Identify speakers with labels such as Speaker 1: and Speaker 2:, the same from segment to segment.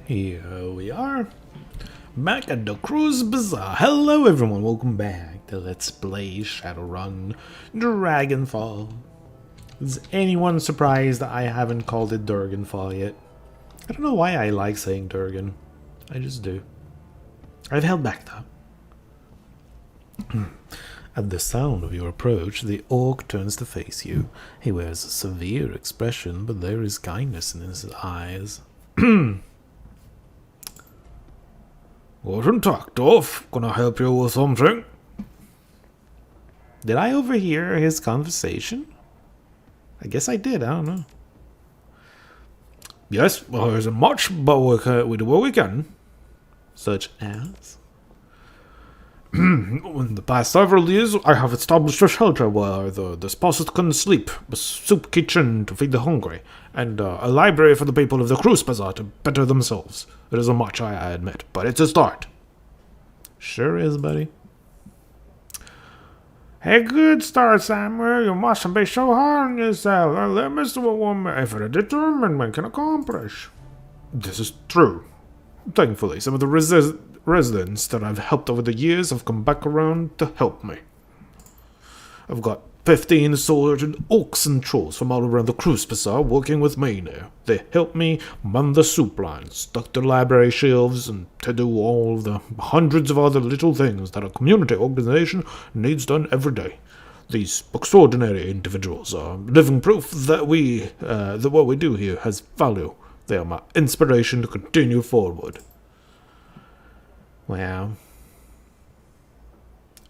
Speaker 1: Here we are, back at the Cruise Bazaar. Hello everyone, welcome back to Let's Play Shadowrun Dragonfall. Is anyone surprised that I haven't called it Dragonfall yet? I don't know why I like saying Durgan. I just do. I've held back though. At the sound of your approach, the orc turns to face you. He wears a severe expression, but there is kindness in his eyes. Guten Tag, Dorf. Can I help you with something? Did I overhear his conversation? I guess I did, I don't know. Yes, well, there isn't much, but we do what we can. Such as? In the past several years, I have established a shelter where the spouses can sleep, a soup kitchen to feed the hungry, and a library for the people of the Cruise Bazaar to better themselves. It isn't much, I admit, but it's a start. Sure is, buddy. A good start, Samuel. You mustn't be so hard on yourself. The limits to what one effort determined can accomplish. This is true. Thankfully, some of the residents that I've helped over the years have come back around to help me. I've got 15 sorted orcs and trolls from all around the Cruise Bazaar working with me now. They help me man the soup lines, stock the library shelves, and to do all the hundreds of other little things that a community organization needs done every day. These extraordinary individuals are living proof that what we do here has value. They are my inspiration to continue forward. Wow.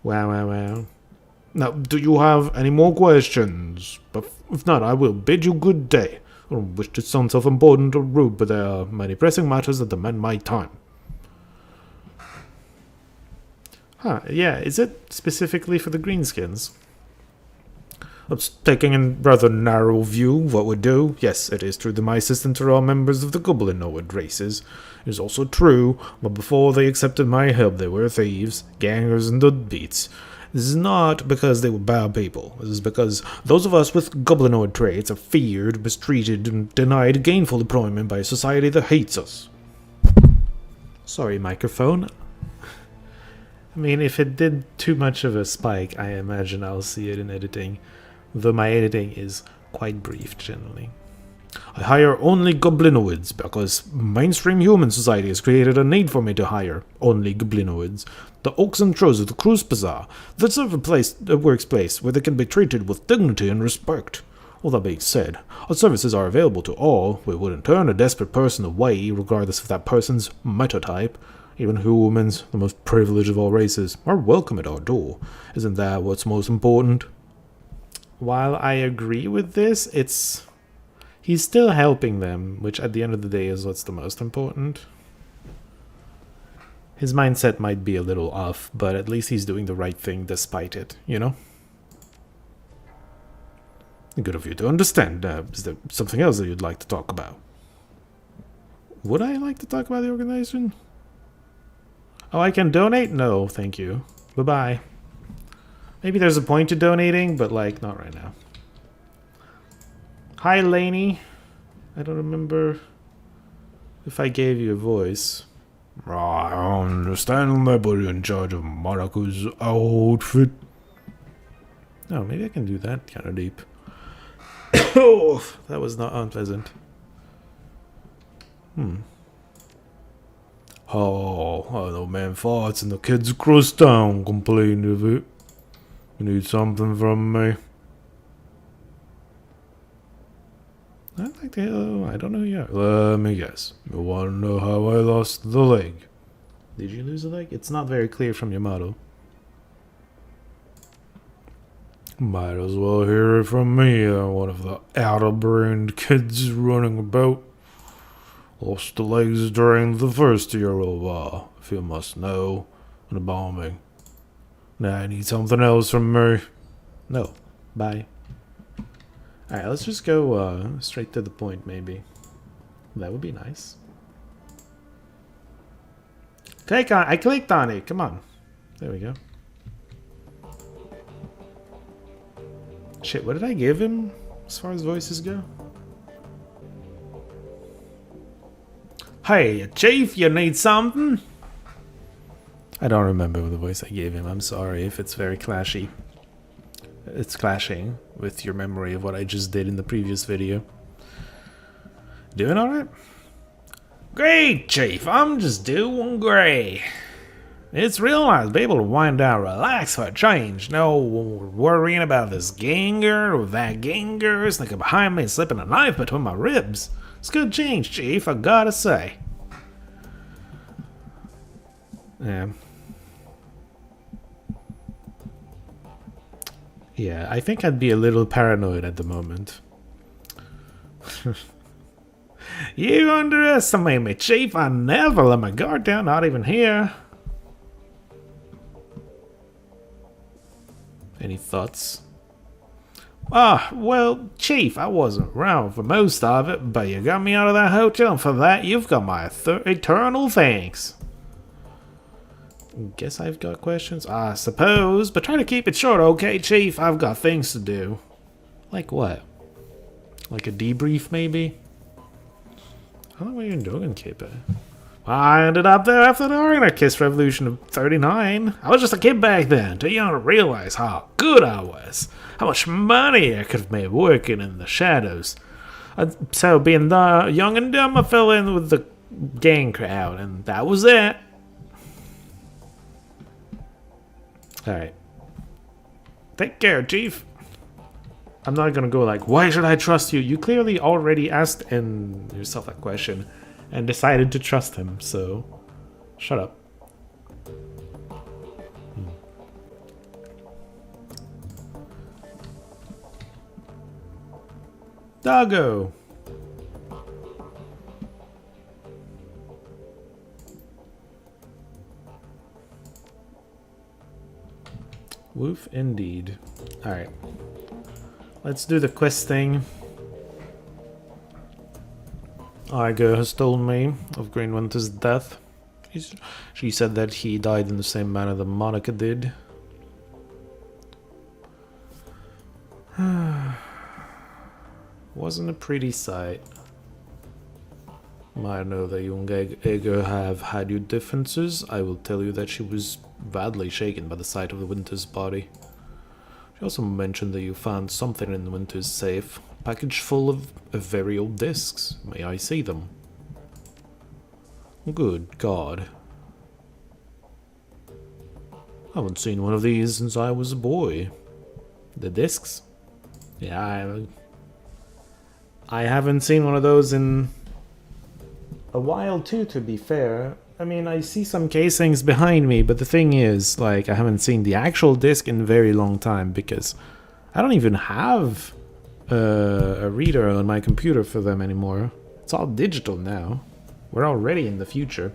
Speaker 1: Wow. Now, do you have any more questions? But if not, I will bid you good day. I don't wish to sound self-important or rude, but there are many pressing matters that demand my time. Huh, yeah, is it specifically for the greenskins? That's taking a rather narrow view of what we do. Yes, it is true that my assistants are all members of the goblinoid races. It is also true, but before they accepted my help, they were thieves, gangers, and deadbeats. This is not because they were bad people. This is because those of us with goblinoid traits are feared, mistreated, and denied gainful employment by a society that hates us. Sorry, microphone. I mean, if it did too much of a spike, I imagine I'll see it in editing. Though my editing is quite brief, generally. I hire only goblinoids because mainstream human society has created a need for me to hire only goblinoids. The orcs and trolls of the Cruise Bazaar, that serve a workplace where they can be treated with dignity and respect. All that being said, our services are available to all. We wouldn't turn a desperate person away, regardless of that person's metatype. Even humans, the most privileged of all races, are welcome at our door. Isn't that what's most important? While I agree with this, he's still helping them, which at the end of the day is what's the most important. His mindset might be a little off, but at least he's doing the right thing despite it, you know? Good of you to understand. Is there something else that you'd like to talk about? Would I like to talk about the organization? Oh, I can donate? No, thank you. Bye-bye. Maybe there's a point to donating, but, like, not right now. Hi, Lainey. I don't remember if I gave you a voice.
Speaker 2: I understand nobody in charge of Mariku's outfit.
Speaker 1: Oh, maybe I can do that kind of deep. Oh, that was not unpleasant.
Speaker 2: Oh, the man farts and the kids across town complained of it. You need something from me?
Speaker 1: I'd like to. I don't know yet.
Speaker 2: Let me guess. You want to know how I lost the leg?
Speaker 1: Did you lose a leg? It's not very clear from your model.
Speaker 2: Might as well hear it from me than one of the out-of-brained kids running about. Lost the legs during the first year of, if you must know, the bombing. Now I need something else from me.
Speaker 1: No. Bye. Alright, let's just go straight to the point, maybe. That would be nice. I clicked on it. Come on. There we go. Shit, what did I give him as far as voices go? Hey, Chief, you need something? I don't remember the voice I gave him. I'm sorry if it's very clashy. It's clashing with your memory of what I just did in the previous video. Doing alright? Great, Chief. I'm just doing great. It's real nice to be able to wind down, relax for a change. No worrying about this ganger or that ganger sneaking behind me and slipping a knife between my ribs. It's good change, Chief, I gotta say. Yeah. Yeah, I think I'd be a little paranoid at the moment. You underestimate me, Chief. I never let my guard down, not even here. Any thoughts? Ah, well, Chief, I wasn't around for most of it, but you got me out of that hotel, and for that, you've got my eternal thanks. Guess I've got questions? I suppose, but try to keep it short, okay, Chief? I've got things to do. Like what? Like a debrief, maybe? I don't know what you're doing, Kipper. I ended up there after the anarchist revolution of 39. I was just a kid back then, too young to realize how good I was. How much money I could have made working in the shadows. So being young and dumb, I fell in with the gang crowd, and that was it. Alright. Take care, Chief. I'm not gonna go like, why should I trust you? You clearly already asked yourself that question and decided to trust him, so shut up. Doggo! Woof indeed. Alright. Let's do the quest thing. Eiger has told me of Green Winter's death. She said that he died in the same manner that Monica did. Wasn't a pretty sight. I know that you and Eiger have had your differences. I will tell you that she was badly shaken by the sight of the Winter's body. She also mentioned that you found something in the Winter's safe. A package full of very old discs. May I see them? Good God. I haven't seen one of these since I was a boy. The discs? Yeah, I haven't seen one of those in a while too, to be fair. I mean, I see some casings behind me, but the thing is, like, I haven't seen the actual disc in a very long time because I don't even have a reader on my computer for them anymore. It's all digital now. We're already in the future.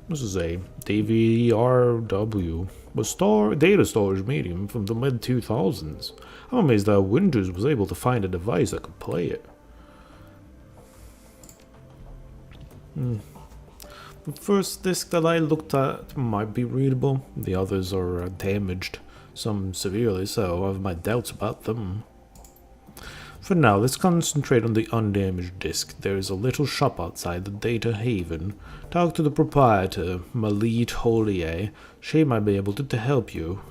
Speaker 1: This is a DVRW, a data storage medium from the mid-2000s. I'm amazed that Winters was able to find a device that could play it. The first disc that I looked at might be readable. The others are damaged, some severely so. I have my doubts about them. For now, let's concentrate on the undamaged disc. There is a little shop outside the Data Haven. Talk to the proprietor, Malit Holier. She might be able to help you.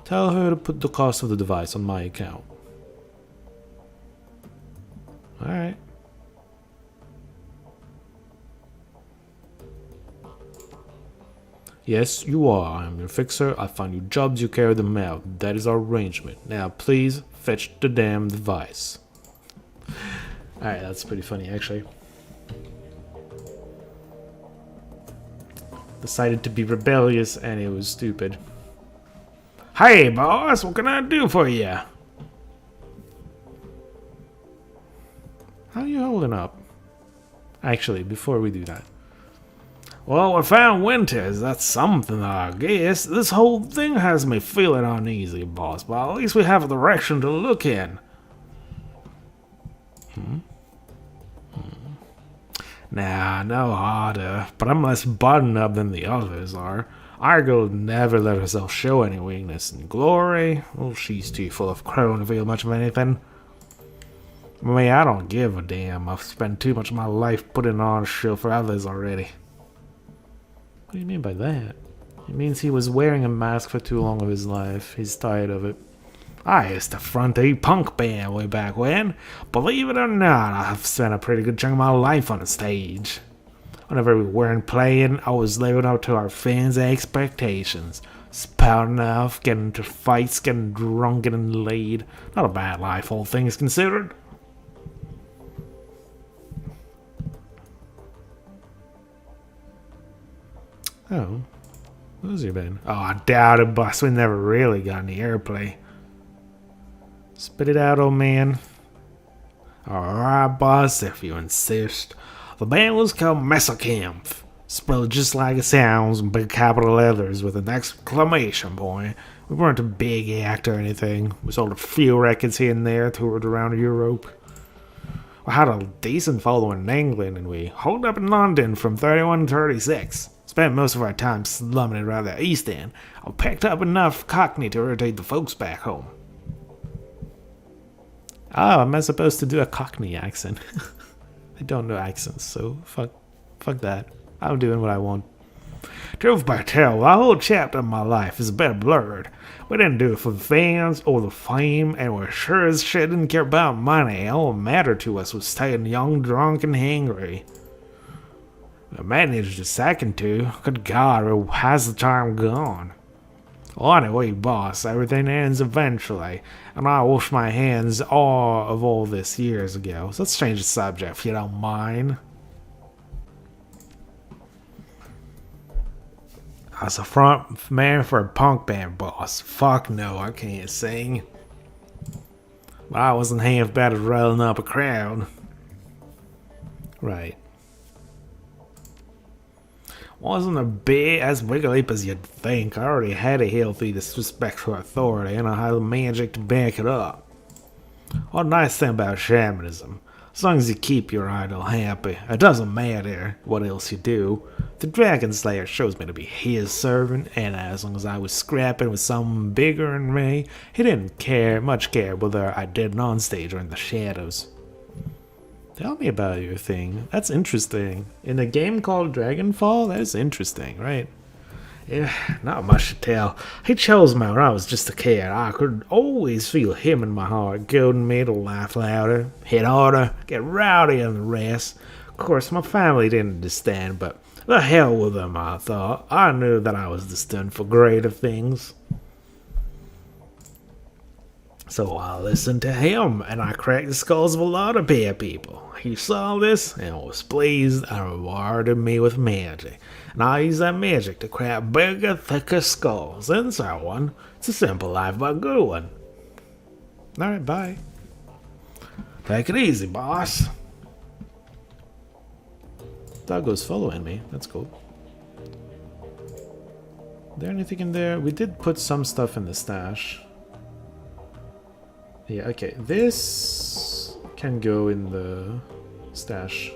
Speaker 1: Tell her to put the cost of the device on my account. Alright. Yes, you are. I am your fixer. I find you jobs, you carry them out. That is our arrangement. Now, please, fetch the damn device. Alright, that's pretty funny, actually. Decided to be rebellious, and it was stupid. Hey, boss, what can I do for you? How are you holding up? Actually, before we do that. Well, we found Winters. That's something, I guess. This whole thing has me feeling uneasy, boss, but at least we have a direction to look in. Nah, no harder, but I'm less buttoned up than the others are. Eiger will never let herself show any weakness. And Glory, well, she's too full of crow to feel much of anything. Me, I don't give a damn. I've spent too much of my life putting on a show for others already. What do you mean by that? It means he was wearing a mask for too long of his life. He's tired of it. I used to front a punk band way back when. Believe it or not, I've spent a pretty good chunk of my life on the stage. Whenever we weren't playing, I was living up to our fans' expectations. Spouting off, getting into fights, getting drunk, getting laid. Not a bad life, all things considered. Oh, where's he been? Oh, I doubt it, boss. We never really got any airplay. Spit it out, old man. Alright, boss, if you insist. The band was called Messerkampf. Spelled just like it sounds in big capital letters with an exclamation point. We weren't a big act or anything. We sold a few records here and there, toured around Europe. We had a decent following in England, and we holed up in London from 31 to 36. Spent most of our time slumming it around the East End. I picked up enough Cockney to irritate the folks back home. Oh, am I supposed to do a Cockney accent? I don't know accents, so fuck that. I'm doing what I want. Truth be told, the whole chapter of my life is a bit blurred. We didn't do it for the fans or the fame, and we sure as shit didn't care about money. All that mattered to us was staying young, drunk, and hangry. I managed a second to. Good God, where has the time gone? Well, anyway, boss, everything ends eventually, and I washed my hands of all this years ago. So let's change the subject if you don't mind. I was a front man for a punk band, boss. Fuck no, I can't sing. But I wasn't half bad at rolling up a crowd. Right. Wasn't a bit as big a leap as you'd think. I already had a healthy disrespect for authority, and I had the magic to back it up. What a nice thing about shamanism. As long as you keep your idol happy, it doesn't matter what else you do. The Dragon Slayer shows me to be his servant, and as long as I was scrapping with someone bigger than me, he didn't much care whether I did it on stage or in the shadows. Tell me about your thing. That's interesting. In a game called Dragonfall, that's interesting, right? Yeah, not much to tell. He chose me when I was just a kid. I could always feel him in my heart, goading me to laugh louder, hit harder, get rowdier than the rest. Of course, my family didn't understand, but the hell with them, I thought. I knew that I was destined for greater things. So I listened to him, and I cracked the skulls of a lot of bad people. He saw this, and was pleased, and rewarded me with magic. And I used that magic to crack bigger, thicker skulls, and so on. It's a simple life, but a good one. Alright, bye. Take it easy, boss. Doggo's following me. That's cool. Is there anything in there? We did put some stuff in the stash. Yeah, okay. This can go in the stash.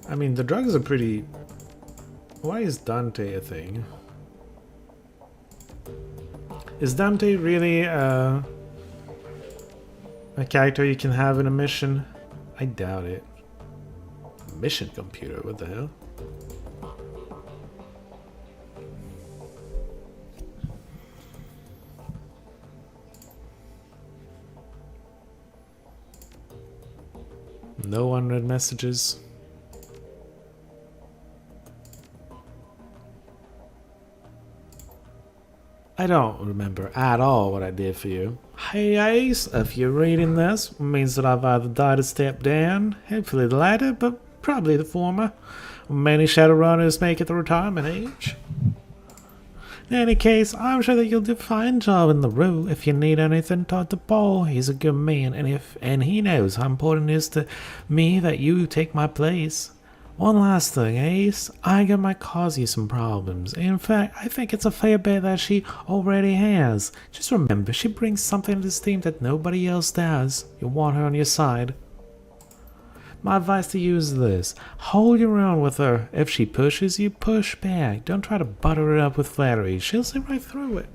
Speaker 1: I mean, the drugs are pretty... Why is Dante a thing? Is Dante really a character you can have in a mission? I doubt it. Mission computer, what the hell? No unread messages. I don't remember at all what I did for you. Hey Ace, if you're reading this, it means that I've either died or stepped down. Hopefully the latter, but probably the former. Many Shadowrunners make it the retirement age. In any case, I'm sure that you'll do a fine job in the role. If you need anything, talk to Paul. He's a good man, and he knows how important it is to me that you take my place. One last thing, Ace. Eiger might cause you some problems. In fact, I think it's a fair bet that she already has. Just remember, she brings something to this team that nobody else does. You want her on your side. My advice to you is this. Hold your own with her. If she pushes you, push back. Don't try to butter her up with flattery. She'll see right through it.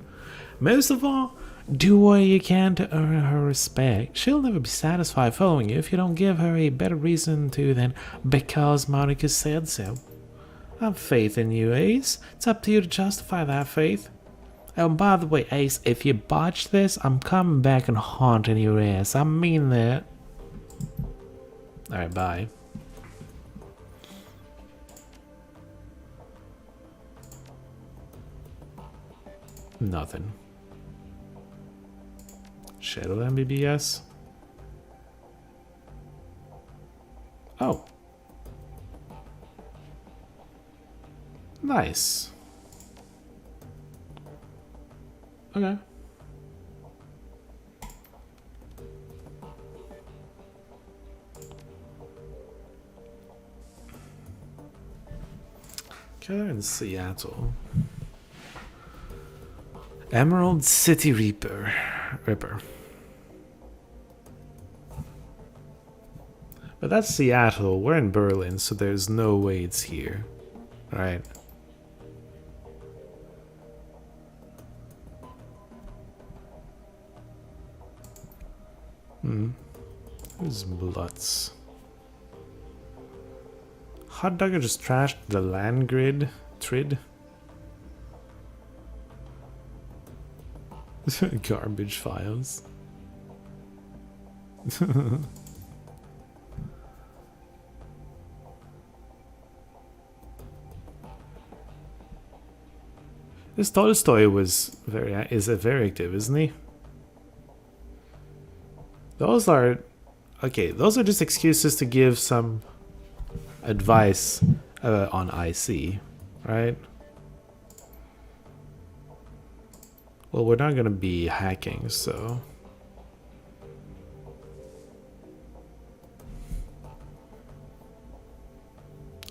Speaker 1: Most of all, do what you can to earn her respect. She'll never be satisfied following you if you don't give her a better reason to than because Monica said so. I have faith in you, Ace. It's up to you to justify that faith. Oh, and by the way, Ace, if you botch this, I'm coming back and haunting your ass. I mean that. Alright, bye. Nothing. Shadowrun BBS? Oh. Nice. Okay. Okay, in Seattle. Emerald City Ripper. But that's Seattle. We're in Berlin, so there's no way it's here. Right. Who's Blutz? Hot Dogger just trashed the land grid. Trid. Garbage files. This Tolstoy is very active, isn't he? Those are those are just excuses to give some advice on IC, right? Well, we're not gonna be hacking, so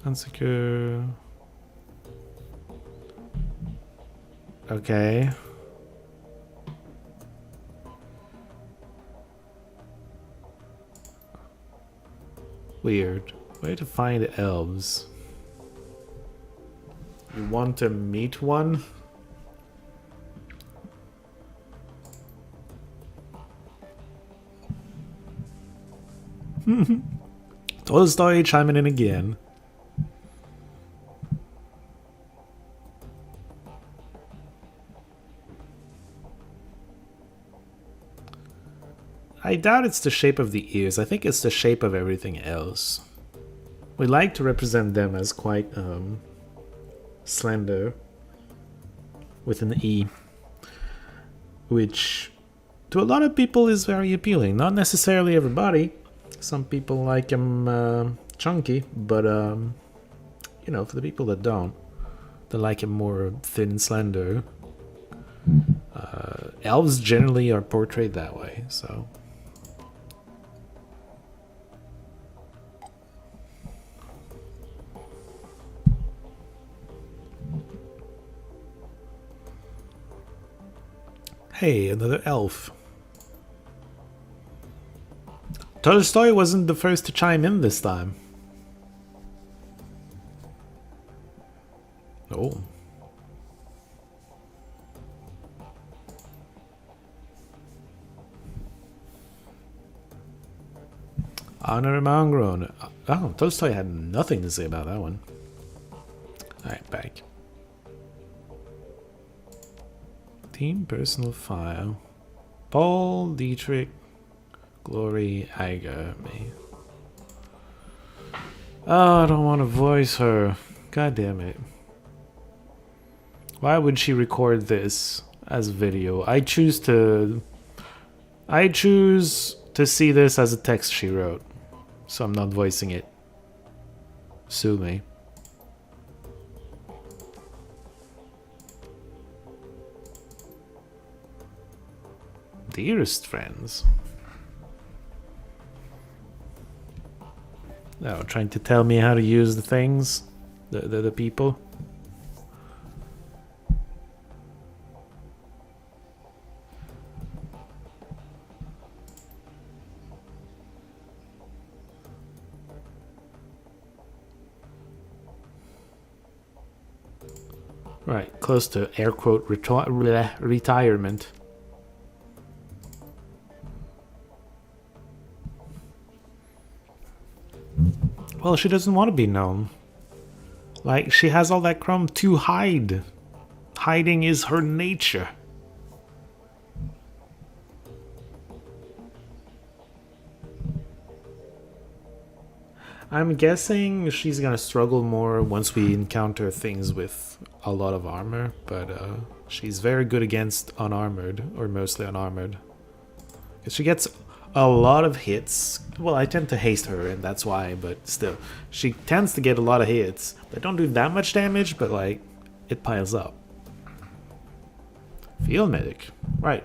Speaker 1: unsecure. Okay. Weird. Way to find elves. You want to meet one? Tolstoy chiming in again. I doubt it's the shape of the ears. I think it's the shape of everything else. We like to represent them as quite slender with an E, which to a lot of people is very appealing. Not necessarily everybody. Some people like him chunky, but you know, for the people that don't, they like him more thin, slender. Elves generally are portrayed that way, so. Hey, another elf. Tolstoy wasn't the first to chime in this time. Oh. Honor Mongrown. Oh, Tolstoy had nothing to say about that one. Alright, back. Team personal file. Paul, Dietrich, Glory, Eiger, me. Oh, I don't want to voice her. God damn it. Why would she record this as video? I choose to see this as a text she wrote. So I'm not voicing it. Sue me. Dearest friends. Oh, trying to tell me how to use the things? The people? Right, close to air quote retirement. Well, she doesn't want to be known. Like, she has all that chrome to hide. Hiding is her nature. I'm guessing she's gonna struggle more once we encounter things with a lot of armor, but she's very good against unarmored, or mostly unarmored. Because she gets a lot of hits. Well, I tend to haste her, and that's why, but still. She tends to get a lot of hits. They don't do that much damage, but like, it piles up. Field medic. Right.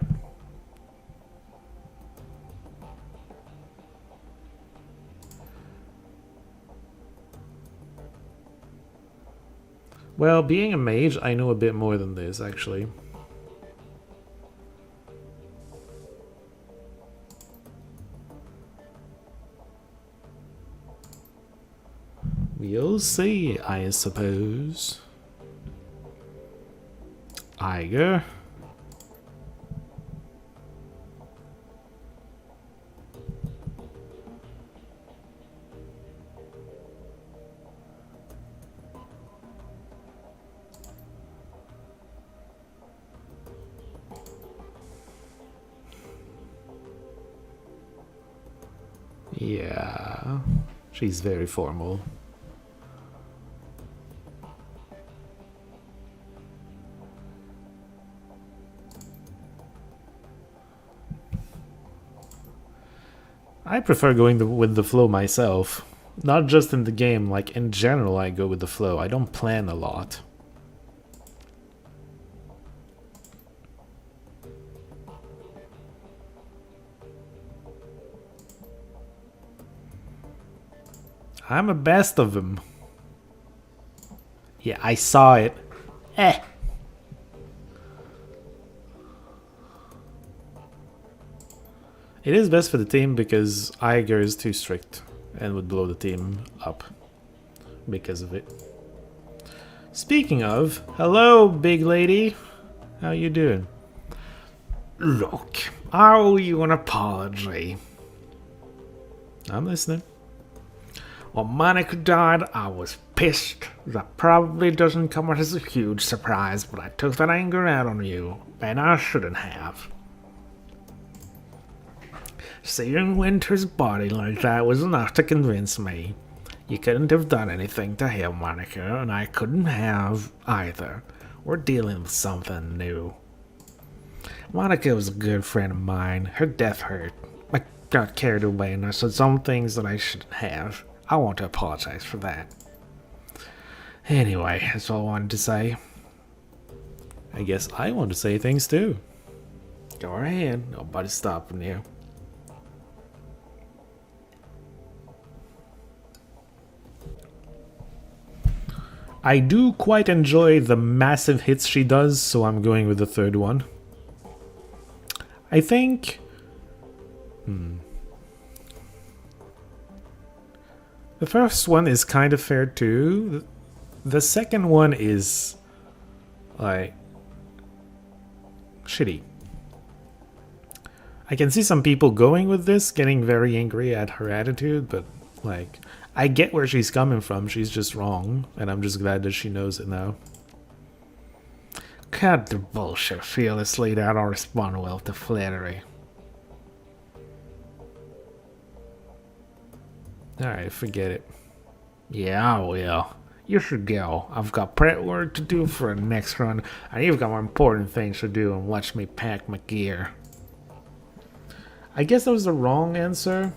Speaker 1: Well, being a mage, I know a bit more than this, actually. We'll see, I suppose. Eiger. Yeah, she's very formal. I prefer going with the flow myself. Not just in the game, like in general I go with the flow. I don't plan a lot. I'm a best of them. Yeah, I saw it. Eh. It is best for the team because Eiger is too strict and would blow the team up because of it. Speaking of, hello, big lady. How you doing? Look, I owe you an apology. I'm listening. When Monica died, I was pissed. That probably doesn't come as a huge surprise, but I took that anger out on you, and I shouldn't have. Seeing Winter's body like that was enough to convince me. You couldn't have done anything to him, Monica, and I couldn't have either. We're dealing with something new. Monica was a good friend of mine. Her death hurt. I got carried away and I said some things that I shouldn't have. I want to apologize for that. Anyway, that's all I wanted to say. I guess I want to say things too. Go ahead, nobody's stopping you. I do quite enjoy the massive hits she does, so I'm going with the third one. I think... The first one is kind of fair too. The second one is... like... shitty. I can see some people going with this, getting very angry at her attitude, but like... I get where she's coming from, she's just wrong, and I'm just glad that she knows it now. Cut the bullshit, fearlessly, that don't respond well to flattery. Alright, forget it. Yeah, I will. You should go. I've got prep work to do for the next run, and you've got more important things to do and watch me pack my gear. I guess that was the wrong answer.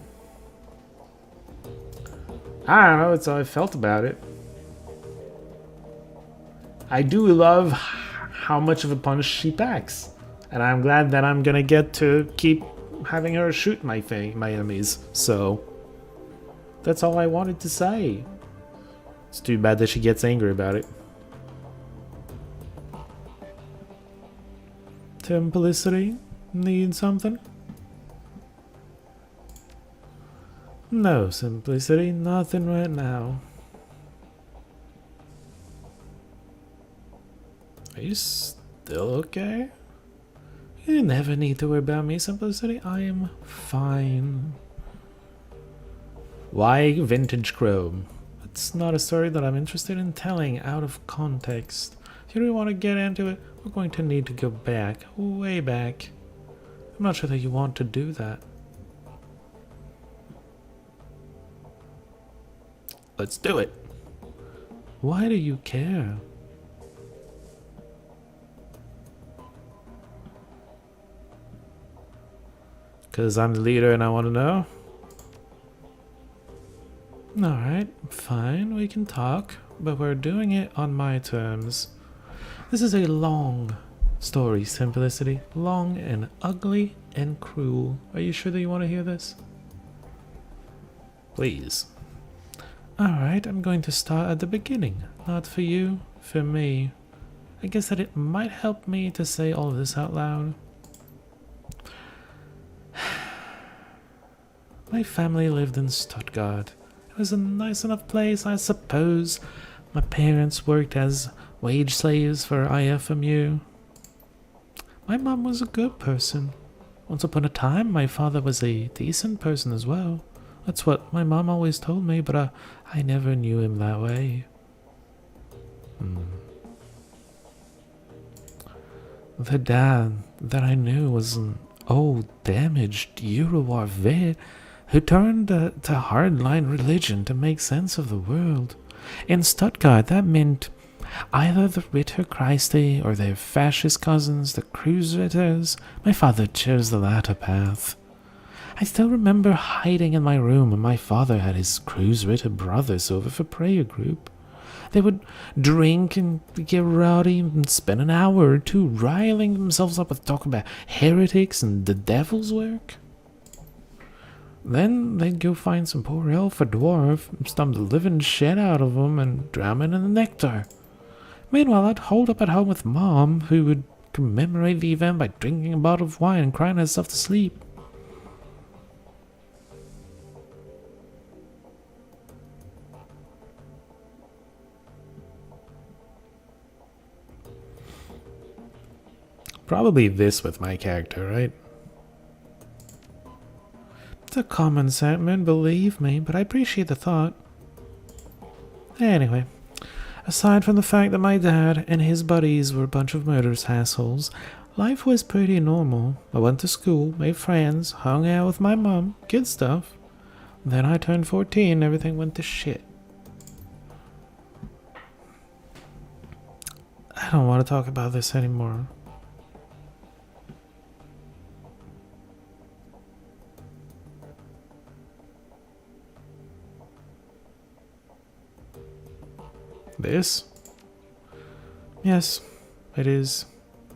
Speaker 1: I don't know, it's how I felt about it. I do love how much of a punch she packs. And I'm glad that I'm gonna get to keep having her shoot my enemies, so... That's all I wanted to say. It's too bad that she gets angry about it. Simplicity? Need something? No, Simplicity, nothing right now. Are you still okay? You never need to worry about me, Simplicity. I am fine. Why vintage chrome? It's not a story that I'm interested in telling out of context. If you really want to get into it, we're going to need to go back, way back. I'm not sure that you want to do that. Let's do it. Why do you care? Because I'm the leader and I want to know? Alright, fine, we can talk, but we're doing it on my terms. This is a long story, Simplicity. Long and ugly and cruel. Are you sure that you want to hear this? Please. Alright, I'm going to start at the beginning. Not for you, for me. I guess that it might help me to say all this out loud. My family lived in Stuttgart. It was a nice enough place, I suppose. My parents worked as wage slaves for IFMU. My mom was a good person. Once upon a time, my father was a decent person as well. That's what my mom always told me, but I never knew him that way. The dad that I knew was an old, damaged Eurowar vet who turned to hardline religion to make sense of the world. In Stuttgart, that meant either the Ritter Christi or their fascist cousins, the Kreuzritters. My father chose the latter path. I still remember hiding in my room when my father had his Kreuzritter brothers over for prayer group. They would drink and get rowdy and spend an hour or two riling themselves up with talk about heretics and the devil's work. Then they'd go find some poor elf or dwarf, stump the living shit out of them, and drown it in the nectar. Meanwhile, I'd hold up at home with Mom, who would commemorate the event by drinking a bottle of wine and crying herself to sleep. Probably this with my character, right? It's a common sentiment, believe me, but I appreciate the thought. Anyway, aside from the fact that my dad and his buddies were a bunch of murderous assholes, life was pretty normal. I went to school, made friends, hung out with my mom, good stuff. Then I turned 14 and everything went to shit. I don't want to talk about this anymore. This? Yes, it is.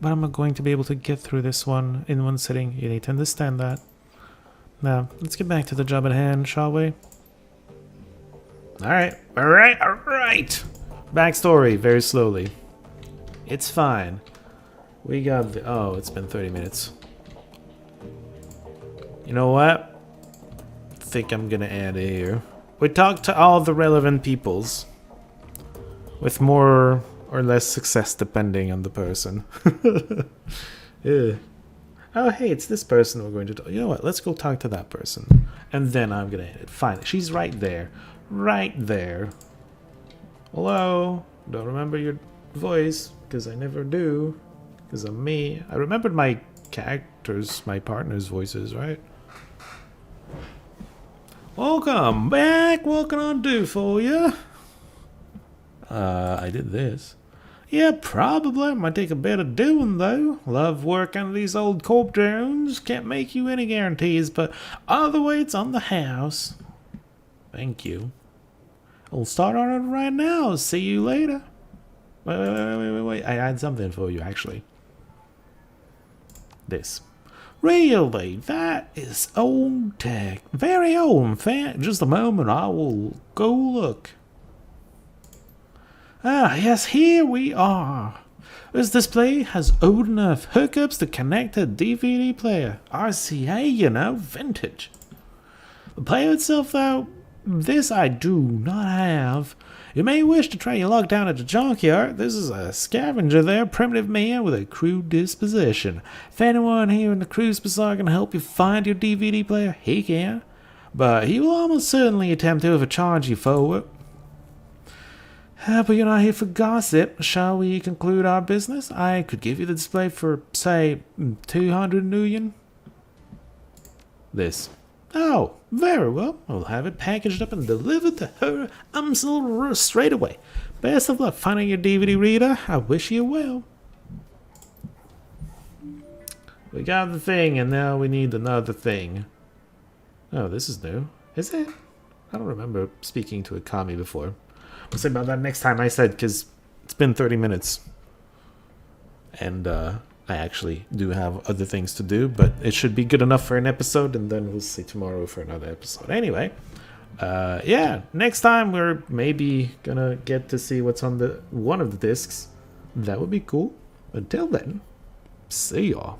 Speaker 1: But I'm not going to be able to get through this one in one sitting. You need to understand that. Now, let's get back to the job at hand, shall we? Alright. Backstory, very slowly. It's fine. We got the... Oh, it's been 30 minutes. You know what? I think I'm gonna end it here. We talked to all the relevant peoples. With more or less success depending on the person. Yeah. Oh, hey, it's this person we're going to talk. You know what? Let's go talk to that person. And then I'm going to hit it. Fine. She's right there. Right there. Hello? Don't remember your voice, because I never do. Because I'm me. I remembered my characters, my partner's voices, right? Welcome back. What can I do for you? I did this. Yeah, probably. Might take a bit of doing, though. Love working on these old corp drones. Can't make you any guarantees, but other weights on the house. Thank you. We'll start on it right now. See you later. Wait. I had something for you, actually. This. Really? That is old tech. Very old, in fact. Just a moment, I will go look. Ah, yes, here we are. This display has old enough hookups to connect a DVD player. RCA, you know, vintage. The player itself, though, this I do not have. You may wish to try your luck down at the junkyard. This is a scavenger there, primitive man with a crude disposition. If anyone here in the cruise bazaar can help you find your DVD player, he can. But he will almost certainly attempt to overcharge you for it. But you're not here for gossip. Shall we conclude our business? I could give you the display for, say, 200 million. This. Oh, very well. I'll have it packaged up and delivered to her straight away. Best of luck finding your DVD reader. I wish you well. We got the thing, and now we need another thing. Oh, this is new. Is it? I don't remember speaking to a commie before. We'll say about that next time, I said, because it's been 30 minutes. And, I actually do have other things to do, but it should be good enough for an episode, and then we'll see tomorrow for another episode. Anyway, yeah, next time we're maybe gonna get to see what's on one of the discs. That would be cool. Until then, see y'all.